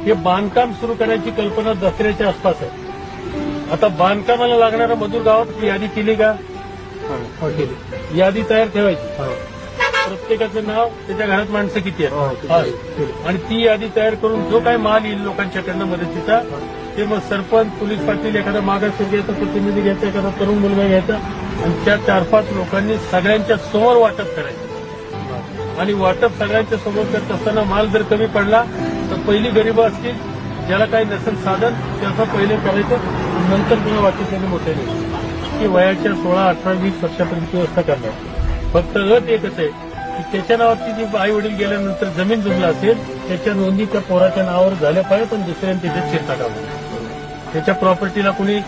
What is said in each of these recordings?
हे बांधकाम सुरू करायची कल्पना दसऱ्याच्या आसपास आहे. आता बांधकामाला लागणाऱ्या मजूर गावात यादी केली का? हो, केली. यादी तयार ठेवायची. हो. प्रत्येकाचं नाव, त्याच्या घरात माणसं किती हो, आहेत, केली. आणि ती यादी तयार करून जो काही माल येईल लोकांच्याकडनं मदतीचा, ते मग सरपंच, पोलीस पाटील, एखादा मागासवर्गीयाचा प्रतिनिधी घ्यायचा, एखादा तरुण मुलगा घ्यायचा, आणि त्या 4-5 लोकांनी सगळ्यांच्या समोर वाटप करायचं. आणि वाटप सगळ्यांच्या समोर करत असताना माल जर कमी पडला तर पहिली गरीब असतील, ज्याला काही नसेल साधन, त्याचं पहिले करायचं, नंतर पुन्हा बाकीच्याने मोठ्याने, की वयाच्या 16, 18, 20 वर्षापर्यंत व्यवस्था करणार. फक्त अट एकच आहे की त्याच्या नावाची जी आई वडील गेल्यानंतर जमीन जुमला असेल त्याच्या नोंदी त्या पोराच्या नावावर झाल्या पाहिजे, पण दुसऱ्याने त्याच्यात शिरता कामा नये. त्याच्या प्रॉपर्टीला कुणी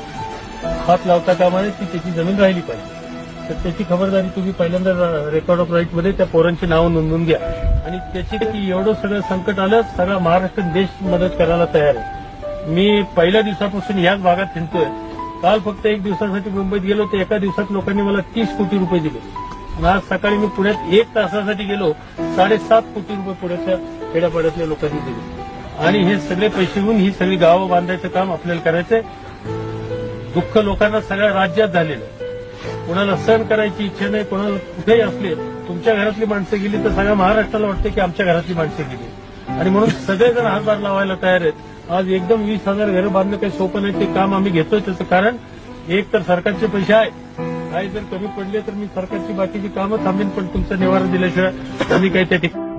हात लावता कामा नये, ती त्याची जमीन राहिली पाहिजे. तर त्याची खबरदारी तुम्ही पहिल्यांदा रेकॉर्ड ऑफ राईटमध्ये त्या पोरांची नावं नोंदवून घ्या. आणि त्याची की एवढं सगळं संकट आलं, सगळा महाराष्ट्र देश मदत करायला तयार आहे. मी पहिल्या दिवसापासून याच भागात हिंडतोय. काल फक्त 1 दिवसासाठी मुंबईत गेलो, तर एका दिवसात लोकांनी मला 30 कोटी रुपये दिले. आणि आज सकाळी मी पुण्यात 1 तासासाठी गेलो, 7.5 कोटी रुपये पुण्याच्या खेड्यापाड्यातल्या लोकांनी दिले. आणि हे सगळे पैसे घेऊन ही सगळी गावं बांधायचं काम आपल्याला करायचंय. दुःख लोकांना सगळ्या राज्यात झालेलं आहे. कोणाला सहन करायची इच्छा नाही, कोणाला कुठेही असले, तुमच्या घरातली माणसं गेली तर सगळ्या महाराष्ट्राला वाटते की आमच्या घरातली माणसं गेली. आणि म्हणून सगळेजण हातभार लावायला तयार आहेत. आज एकदम 20,000 घरं बांधणं काही सोपं नाही. ते काम आम्ही घेतोय. त्याचं कारण एक तर सरकारचे पैसे आहे, काही जर कमी पडले तर मी सरकारची बाकीची कामं थांबेन, पण तुमचा निवारा दिल्याशिवाय आम्ही काही त्या ठिकाणी